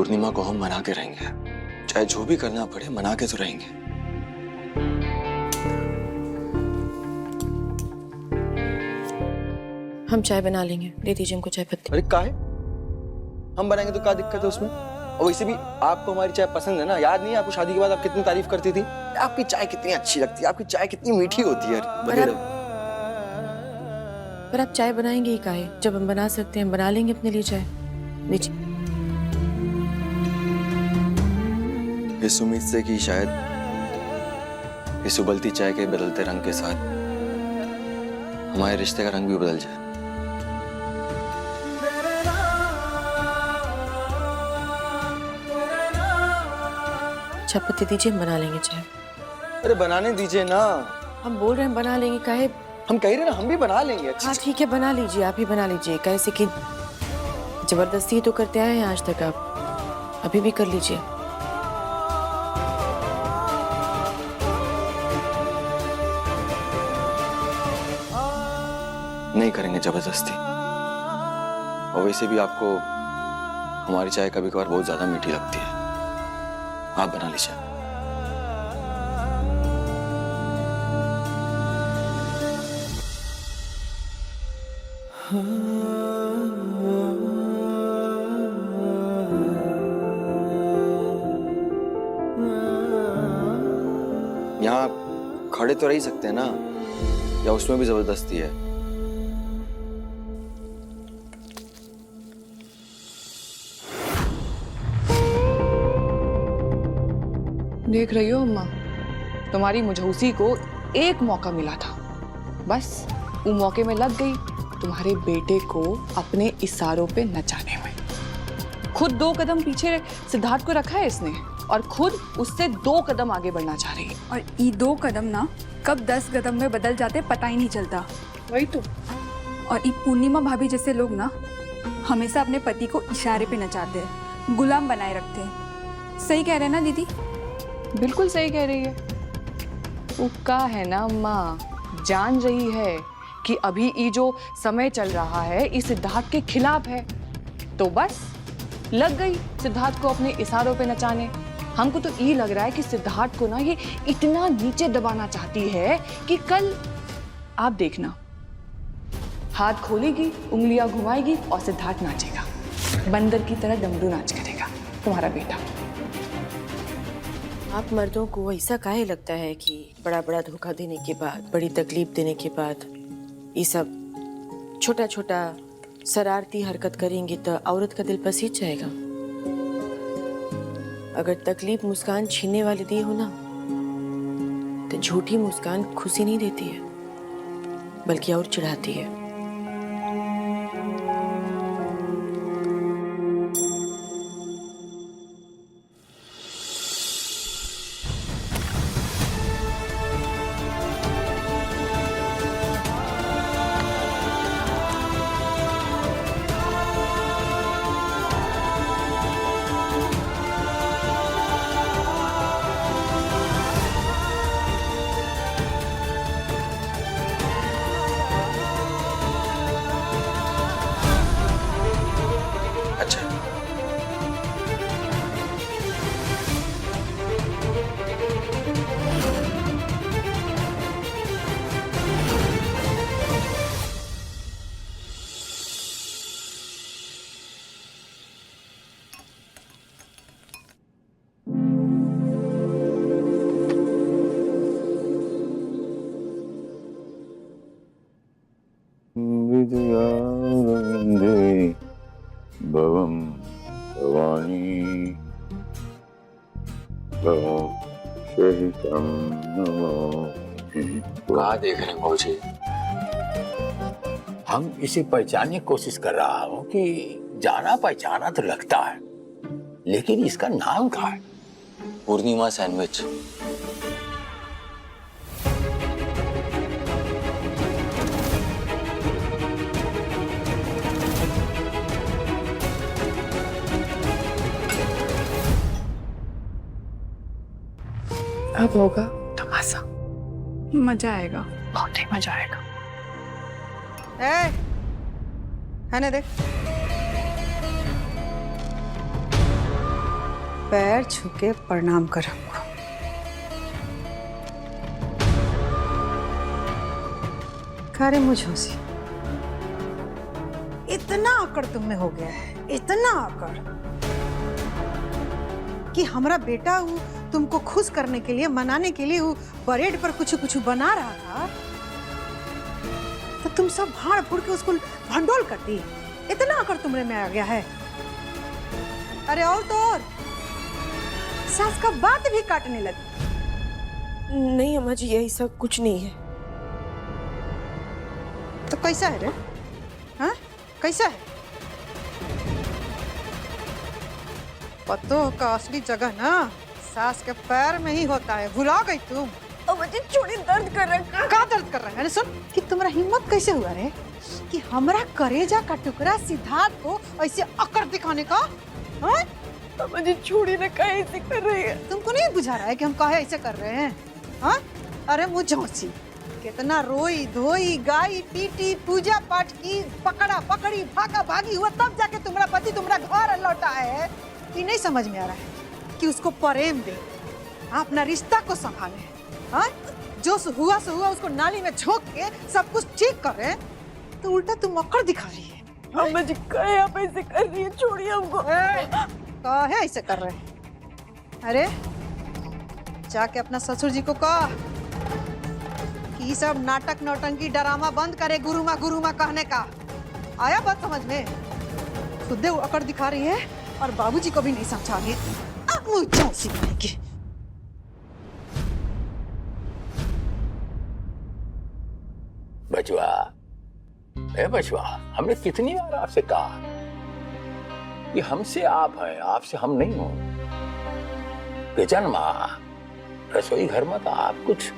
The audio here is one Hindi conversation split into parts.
पूर्णिमा को हम मना के रहेंगे, चाहे जो भी करना पड़े मना के तो रहेंगे। हम चाय बना लेंगे, दे दीजिए हमको चाय पत्ती। अरे काहे? हम बनाएंगे तो क्या दिक्कत है उसमें? और वैसे भी आपको हमारी चाय पसंद है ना? याद नहीं है आपको शादी के बाद आप कितनी तारीफ करती थी? आपकी चाय कितनी अच्छी लगती है, आपकी चाय कितनी मीठी होती है। पर आप चाय बनाएंगे ही काहे? जब हम बना सकते हैं हम बना लेंगे अपने लिए चाय। लीजिए। इस उम्मीद से कि शायद इस उबलती चाय के बदलते रंग के साथ हमारे रिश्ते का रंग भी बदल जाए। चाय पत्ती दीजिए, हम बना लेंगे चाय। अरे बनाने दीजिए ना। हम बोल रहे हैं बना लेंगे काहे? हम कह रहे हैं ना हम भी बना लेंगे। हाँ ठीक है, बना लीजिए, आप ही बना लीजिए। कैसे कि जबरदस्ती तो करते आए हैं आज तक, आप अभी भी कर लीजिए। नहीं करेंगे जबरदस्ती। और वैसे भी आपको हमारी चाय कभी कभार बहुत ज्यादा मीठी लगती है, आप बना लीजिए। यहाँ खड़े तो रह ही सकते हैं ना, या उसमें भी जबरदस्ती है? देख रही हो अम्मा, तुम्हारी मुझौसी को एक मौका मिला था, बस वो मौके में लग गई तुम्हारे बेटे को अपने इशारों पे नचाने में। खुद 2 कदम पीछे सिद्धार्थ को रखा है इसने और खुद उससे 2 कदम आगे बढ़ना चाह रही है। और ये 2 कदम ना कब 10 कदम में बदल जाते पता ही नहीं चलता। वही तो। और ये पूर्णिमा भाभी जैसे लोग ना हमेशा अपने पति को इशारे पे नचाते हैं, गुलाम बनाए रखते हैं। सही कह रहे हैं ना दीदी? बिल्कुल सही कह रही है। वो का है ना अम्मा, जान रही है कि अभी ये जो समय चल रहा है इस सिद्धार्थ के खिलाफ है, तो बस लग गई सिद्धार्थ को अपने इशारों पे नचाने। हमको तो ये लग रहा है कि सिद्धार्थ को ना ये इतना नीचे दबाना चाहती है कि कल आप देखना, हाथ खोलेगी, उंगलियां घुमाएगी और सिद्धार्थ नाचेगा, बंदर की तरह डमरू नाच करेगा तुम्हारा बेटा। आप मर्दों को ऐसा काहे लगता है कि बड़ा बड़ा धोखा देने के बाद, बड़ी तकलीफ देने के बाद ये सब छोटा छोटा शरारती हरकत करेंगे तो औरत का दिल पसीज जाएगा? अगर तकलीफ मुस्कान छीनने वाली दी हो ना, तो झूठी मुस्कान खुशी नहीं देती है बल्कि और चिढ़ाती है। भवम भवानी कहाँ देख रहे हैं भाऊजी? हम इसे पहचानने की कोशिश कर रहा हूँ कि जाना पहचाना तो लगता है, लेकिन इसका नाम क्या है? पूर्णिमा सैंडविच। अब होगा तमाशा, मजा आएगा, बहुत ही मजा आएगा। है ना, देख पैर छू के प्रणाम कर हमको। करे मुझोसी, इतना आकड़ तुम में हो गया है, इतना आकड़ कि हमारा बेटा वो तुमको खुश करने के लिए, मनाने के लिए वो परेड पर कुछ कुछ बना रहा था, तो तुम सब भाड़ फूड़ के उसको भंडोल कर दी। इतना आकड़ तुमरे में आ गया है। अरे और तो और सास का बात भी काटने लगी। नहीं अम्मा जी, यही सब कुछ नहीं है। तो कैसा है रे? हाँ, कैसा है? पतों का असली जगह ना सास के पैर में ही होता है। भुला गई तुम? अम्मा जी छोड़ी, दर्द कर रहा है। का दर्द कर रहा है? अरे सुन, कि तुम्हारा हिम्मत कैसे हुआ रे कि हमरा करेजा का टुकड़ा सिद्धार्थ को ऐसे अकड़ दिखाने का? हाँ? अम्मा जी छोड़ी ना, काहे ऐसे कर रही है? तुमको नहीं बुझा रहा है कि हम काहे ऐसे कर रहे हैं? हाँ? अरे मुझौसी, कितना रोई धोई गाई पीटी पूजा पाठ की, पकड़ा पकड़ी भागा भागी हुआ, तब जाके तुम्हारा पति तुम्हारा घर लौटा है। कि नहीं समझ में आ रहा है कि उसको प्रेम दे, अपना रिश्ता को संभाले। हाँ? जो हुआ सो हुआ उसको नाली में झोंक के सब कुछ ठीक करे, तो उल्टा तुम अकड़ दिखा रही है। अम्मा जी काहे आप ऐसे कर रही है? छोड़िए हमको। काहे ऐसे कर रहे हैं? अरे जाके अपना ससुर जी को कह कि ये सब नाटक नौटंकी ड्रामा बंद करे, गुरुमा कहने का। आया बात समझ में? खुद वो अकड़ दिखा रही है और बाबूजी को भी नहीं समझा रही है। अब मुझे सीखनेगी। बचवा, ए बचवा, हमने कितनी बार आपसे कहा कि हमसे आप हैं, आपसे हम नहीं हो। किचन में, रसोई घर में तो आप कुछ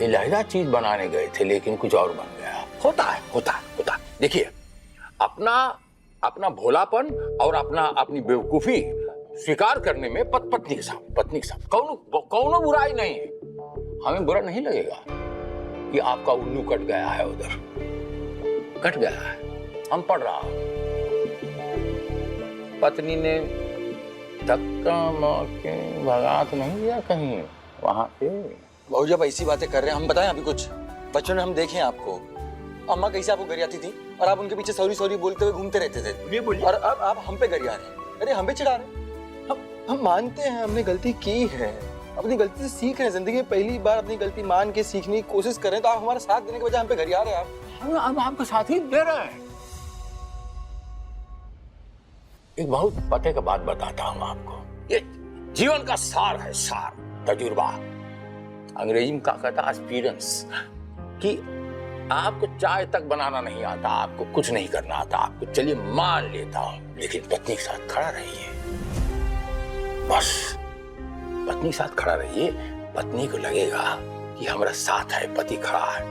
इलाहिदा चीज बनाने गए थे, लेकिन कुछ और बन गया। होता। देखिए, अपना भोलापन और अपनी बेवकूफी स्वीकार करने में पत्नी के साथ कौनो बुराई नहीं है। हमें बुरा नहीं लगेगा कि आपका उल्लू कट गया है, उधर कट गया है, हम पढ़ रहा हूं। पत्नी ने धक्का मार के भगा तो नहीं दिया कहीं वहां पे? बहू जी आप ऐसी बातें कर रहे हैं, हम बताएं अभी कुछ? बच्चों ने हम देखे आपको, अम्मा कैसे आपको गरियाती थी और आप उनके पीछे सॉरी बोलते हुए घूमते रहते थे। और अब आप हम पे गरिया रहे हैं। अरे हम पे चिढ़ा रहे हैं। हम मानते हैं हमने गलती की है, अपनी गलती से सीख रहे हैं। जिंदगी में पहली बार अपनी गलती मान के सीखने की कोशिश कर रहे हैं, तो आप हमारा साथ देने के बजाय हम पे गरिया रहे हैं। आप हम आपको साथ ही दे रहे हैं। एक बहुत पते का बात बताता हूं आपको, ये जीवन का सार है, सार, तजुर्बा। अंग्रेजी में क्या कहता है? एक्सपीरियंस। कि आपको चाय तक बनाना नहीं आता, आपको कुछ नहीं करना आता, आपको चलिए मान लेता हूं, लेकिन पत्नी के साथ खड़ा रहिए, बस पत्नी के साथ खड़ा रहिए। पत्नी को लगेगा कि हमारा साथ है, पति खड़ा है,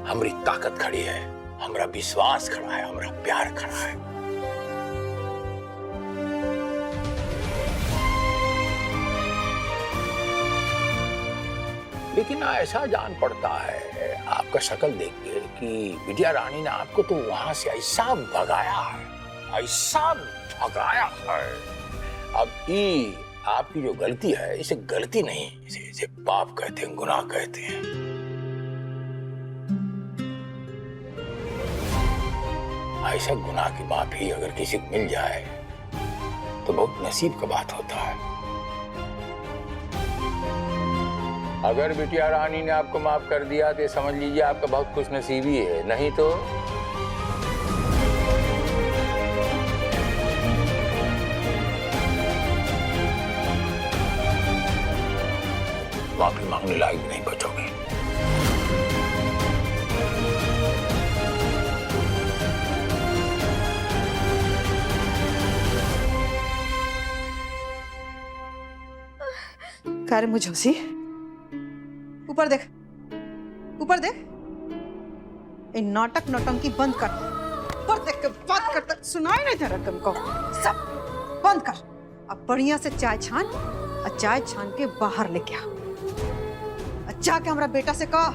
हमारी ताकत खड़ी है, हमारा विश्वास खड़ा है, हमारा प्यार खड़ा है। लेकिन ऐसा जान पड़ता है आपका शक्ल देख के कि विद्या रानी ने आपको तो वहां से ऐसा भगाया है, ऐसा भगाया है। अब ये आपकी जो गलती है, इसे गलती नहीं, इसे पाप कहते हैं, गुनाह कहते हैं। ऐसा गुनाह की माफी अगर किसी को मिल जाए तो बहुत नसीब का बात होता है। अगर बिटिया रानी ने आपको माफ कर दिया तो समझ लीजिए आपका बहुत खुश नसीबी है, नहीं तो माफी मांगने लायक भी नहीं बचोगे। कार्य मुझोसी, ऊपर देख, ऊपर देख। ये नाटक नौटंकी बंद कर। ऊपर देख के बात करता सुनाई नहीं दे रहा तुमको? सब बंद कर। अब बढ़िया से चाय छान और चाय छान के बाहर लेके आ। अच्छा के हमरा बेटा से कह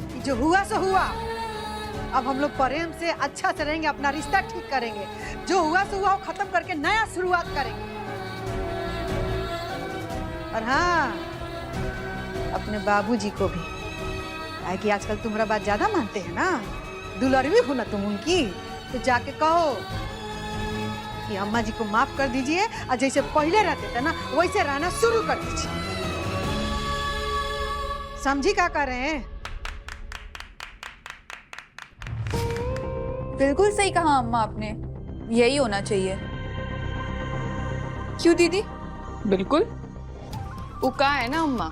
कि जो हुआ सो हुआ, अब हम लोग प्रेम से अच्छा से रहेंगे, अपना रिश्ता ठीक करेंगे, जो हुआ सो हुआ खत्म करके नया शुरुआत करेंगे। और हाँ, अपने बाबूजी को भी, है कि आजकल तुम्हारा बात ज्यादा मानते हैं ना, दुलारी हो ना तुम उनकी, तो जाके कहो कि अम्मा जी को माफ कर दीजिए और जैसे पहले रहते थे ना वैसे रहना शुरू कर दीजिए। समझी क्या कर रहे हैं? बिल्कुल सही कहा अम्मा आपने, यही होना चाहिए। क्यों दीदी? बिल्कुल। वो का है ना अम्मा,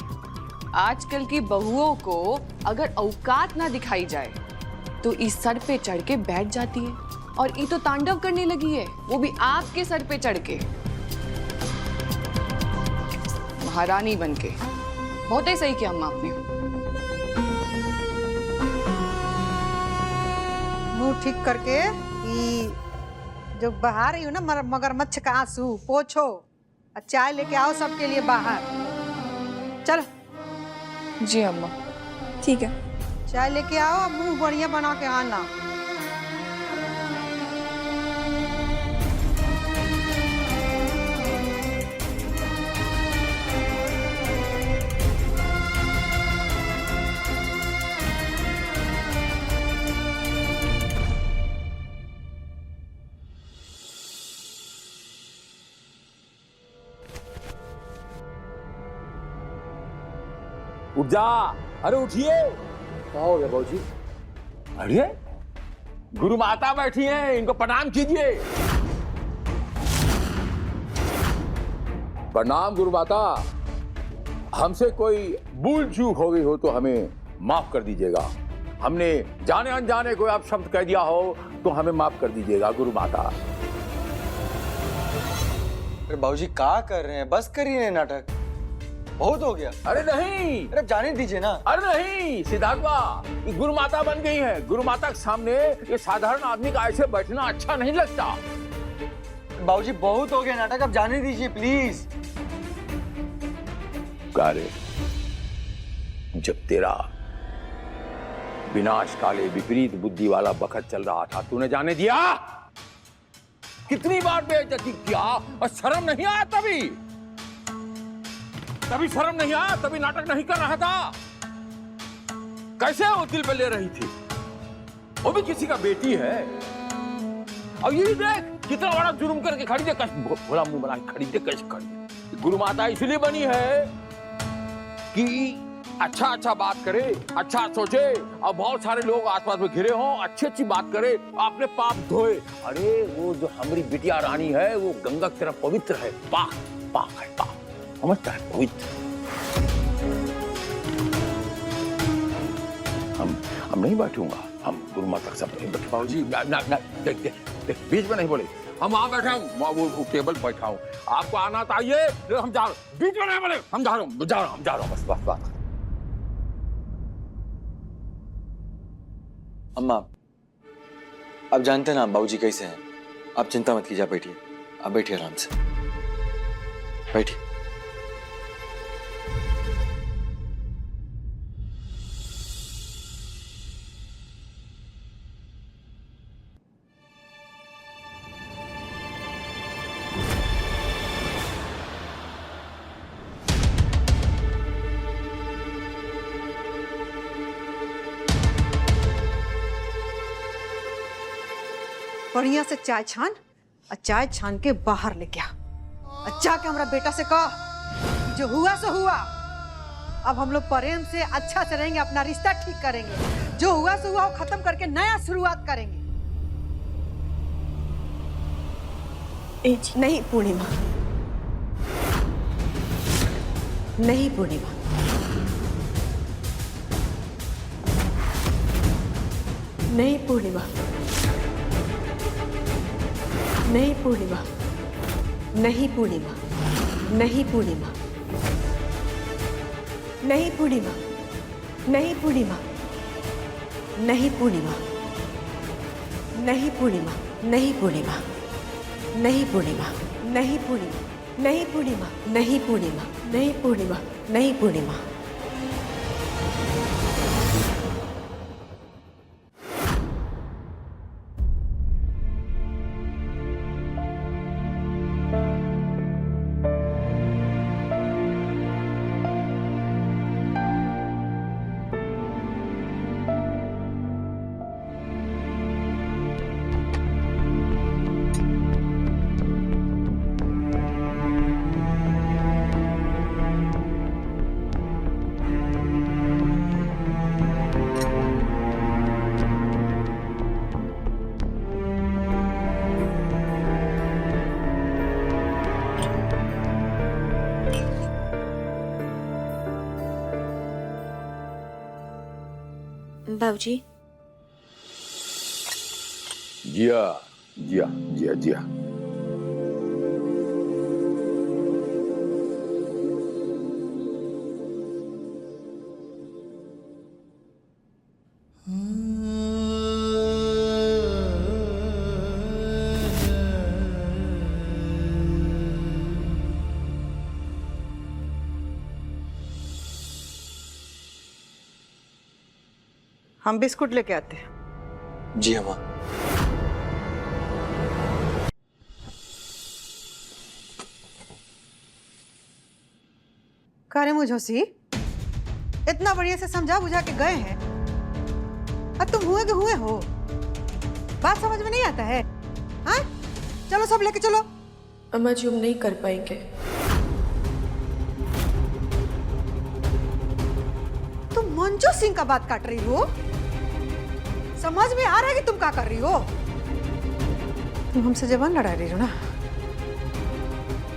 आजकल की बहुओं को अगर औकात ना दिखाई जाए तो इस सर पे चढ़ के बैठ जाती है, और ये तो तांडव करने लगी है, वो भी आपके सर पे चढ़ के, महारानी बनके। बहुत ही सही किया अम्मा आपने। मुंह ठीक करके कि जो बहा रही हो ना मगरमच्छ का आंसू पोछो, और चाय लेके आओ सबके लिए बाहर। चलो। जी अम्मा। ठीक है। चाय लेके आओ, मुंह बढ़िया बना के आना। उठ जा, अरे उठिए। क्या हो गया बाबूजी? अरे गुरु माता बैठी हैं, इनको प्रणाम कीजिए। प्रणाम गुरु माता। हमसे कोई भूल चूक हो गई हो तो हमें माफ कर दीजिएगा। हमने जाने अनजाने कोई आप शब्द कह दिया हो तो हमें माफ कर दीजिएगा गुरु माता। अरे बाबूजी क्या कर रहे हैं? बस करिए नाटक, बहुत हो गया। अरे नहीं, अरे जाने दीजिए ना। अरे नहीं सिद्धार्थ, ये गुरु माता बन गई है। गुरु माता के सामने ये साधारण आदमी का ऐसे बैठना अच्छा नहीं लगता। बाबूजी बहुत हो गया नाटक, अब जाने दीजिए प्लीज। कार्य जब तेरा विनाश काले विपरीत बुद्धि वाला बखत चल रहा था, तूने जाने दिया? कितनी बार बेइज्जती किया और शर्म नहीं आया? तभी शर्म नहीं आया, तभी नाटक नहीं कर रहा था। कैसे वो दिल पे ले रही थी? वो भी किसी का बेटी है। और ये देख कितना बड़ा जुर्म करके खड़ी है, भोला मुंह बना खड़ी है, कैसे खड़ी है। गुरु माता इसलिए बनी है कि अच्छा अच्छा बात करे, अच्छा सोचे, और बहुत सारे लोग आसपास में घिरे हों, अच्छी अच्छी बात करे, अपने पाप धोए। अरे वो जो हमारी बिटिया रानी है वो गंगा की तरह पवित्र है, पाक पाक है, पाक समझता है, पवित्र। हम नहीं बैठूंगा, हम गुरु माता के साथ नहीं बैठे। बाबूजी देख बीच में नहीं बोले, हम वहां बैठा हूँ, वो टेबल बैठा हूँ। आपको आना तो आइए, हम जा रहे हैं। बीच में नहीं बोले, हम जा रहा हूँ, बस बात। अम्मा आप जानते हैं ना बाबूजी कैसे हैं, आप चिंता मत कीजिए, बैठिए, आप बैठिए आराम से, बैठिए। बढ़िया से चाय छान, और चाय छान के बाहर लेके आ। अच्छा के हमारा बेटा से कह, जो हुआ सो हुआ, अब हम लोग प्रेम से अच्छा से रहेंगे, अपना रिश्ता ठीक करेंगे, जो हुआ सो हुआ खत्म करके नया शुरुआत करेंगे। नहीं पूर्णिमा, नहीं पूर्णिमा, नहीं पूर्णिमा, नहीं पूर्णिमा, नहीं पूर्णिमा, नहीं पूर्णिमा, नहीं पूर्णिमा, नहीं पूर्णिमा, नहीं पूर्णिमा, नहीं पूर्णिमा, नहीं पूर्णिमा, नहीं पूर्णिमा, नहीं पूर्णिमा, नहीं पूर्णिमा, नहीं पूर्णिमा, नहीं पूर्णिमा, नहीं पूर्णिमा। बाबूजी, जिया जिया जिया जिया। हम बिस्कुट लेके आते हैं। जी अम्मा। कारे मुझोसी, इतना बढ़िया से समझा बुझा के गए हैं, अब तुम हुए के हुए हो, बात समझ में नहीं आता है? हाँ, चलो सब लेके चलो। अम्मा जी, हम नहीं कर पाएंगे। तुम मंजू सिंह का बात काट रही हो? समझ में आ रहा है कि तुम क्या कर रही हो? तुम हमसे जबान लड़ा रही हो ना?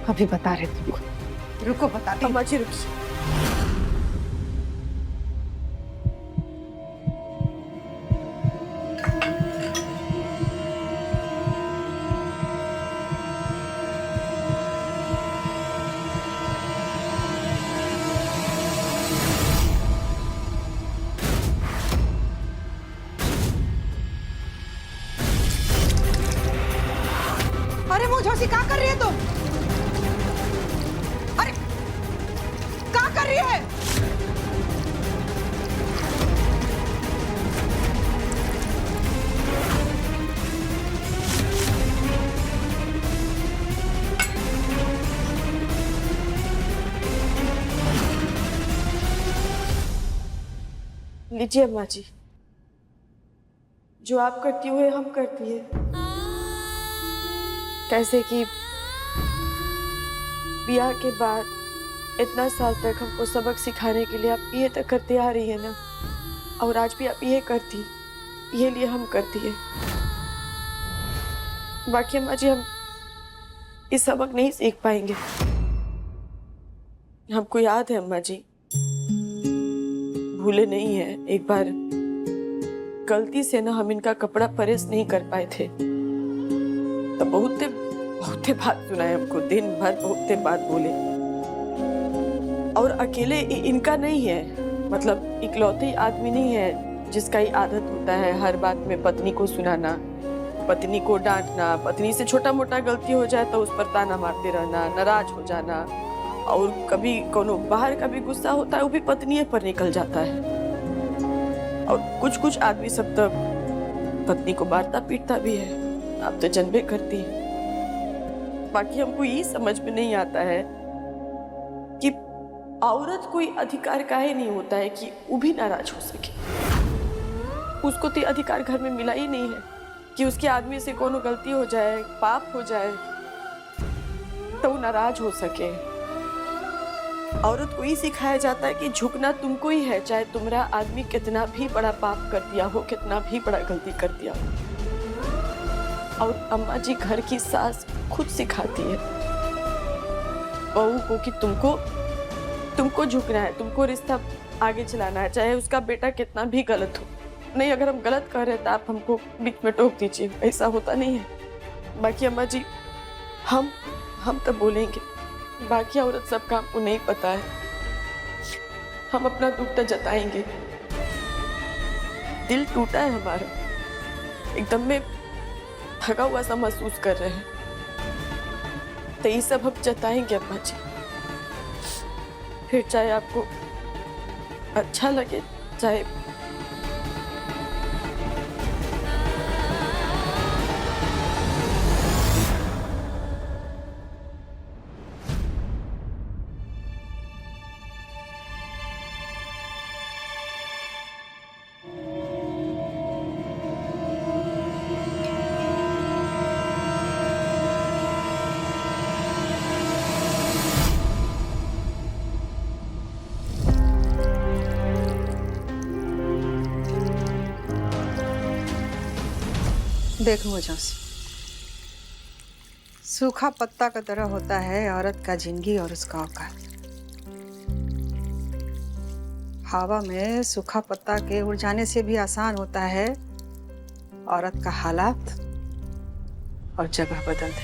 अभी बता रहे तुमको। रुको बताती हूँ। अम्मा जी रुकिए। अरे मुझोसी, क्या कर रही है तुम? अरे क्या कर रही है? लीजिए अम्मा जी, जो आप करती हुए हम करती है। कैसे कि ब्याह के बाद इतना साल तक हमको सबक सिखाने के लिए आप ये तक करते आ रही है ना, और आज भी आप ये करती, ये लिए हम करती है। बाकी अम्मा जी, हम इस सबक नहीं सीख पाएंगे। हमको याद है अम्मा जी, भूले नहीं है, एक बार गलती से ना हम इनका कपड़ा प्रेस नहीं कर पाए थे, तब बहुते बात सुनाए हमको, दिन भर बहुते बात बोले। और अकेले इनका नहीं है, मतलब इकलौते आदमी नहीं है जिसका ये आदत होता है हर बात में पत्नी को सुनाना, पत्नी को डांटना, पत्नी से छोटा मोटा गलती हो जाए तो उस पर ताना मारते रहना, नाराज हो जाना, और कभी कोनो बाहर का भी गुस्सा होता है वो भी पत्नी पर निकल जाता है। और कुछ आदमी सब तो पत्नी को मारता पीटता भी है, आप तो जनबे करती है। बाकी हमको ये समझ में नहीं आता है कि औरत कोई अधिकार काहे नहीं होता है कि वो भी नाराज हो सके। उसको तो अधिकार घर में मिला ही नहीं है कि उसके आदमी से कोनो गलती हो जाए, पाप हो जाए तो वो नाराज हो सके। औरत को ही सिखाया जाता है कि झुकना तुमको ही है, चाहे तुम्हारा आदमी कितना भी बड़ा पाप कर दिया हो, कितना भी बड़ा गलती कर दिया हो। और अम्मा जी घर की सास खुद सिखाती है बहू को कि तुमको झुकना है, तुमको रिश्ता आगे चलाना है, चाहे उसका बेटा कितना भी गलत हो। नहीं, अगर हम गलत कर रहे हैं तो आप हमको बीच में टोक दीजिए, ऐसा होता नहीं है। बाकी अम्मा जी, हम तो बोलेंगे, बाकी औरत सब काम को नहीं पता है। हम अपना दुख तो जताएंगे, दिल टूटा है हमारा, एकदम में थका हुआ सा महसूस कर रहे हैं, तो ये सब हम जताएंगे अम्मा जी। फिर चाहे आपको अच्छा लगे, चाहे देख मुझे, सूखा पत्ता का तरह होता है औरत का जिंदगी और उसका औकात। हवा में सूखा पत्ता के उड़ जाने से भी आसान होता है औरत का हालात और जगह बदल दे।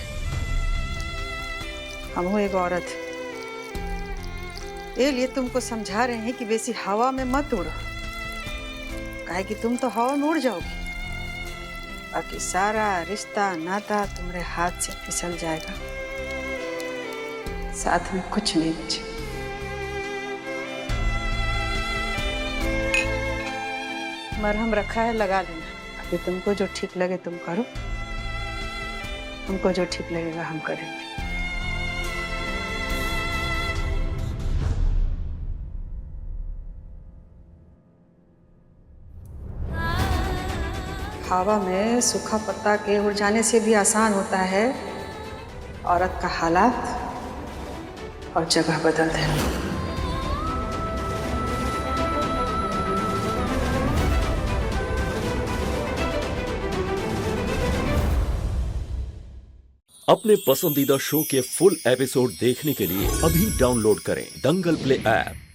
हम हो एक औरत है, ये लिए तुमको समझा रहे हैं कि बेसी हवा में मत उड़ो, काहे कि तुम तो हवा में उड़ जाओगी, बाकी सारा रिश्ता नाता तुम्हारे हाथ से फिसल जाएगा, साथ में कुछ नहीं बचे। मरहम रखा है, लगा लेना। अभी तुमको जो ठीक लगे तुम करो, हमको जो ठीक लगेगा हम करेंगे। हवा में सूखा पत्ता के उड़ जाने से भी आसान होता है औरत का हालात और जगह बदल देना। अपने पसंदीदा शो के फुल एपिसोड देखने के लिए अभी डाउनलोड करें दंगल प्ले ऐप।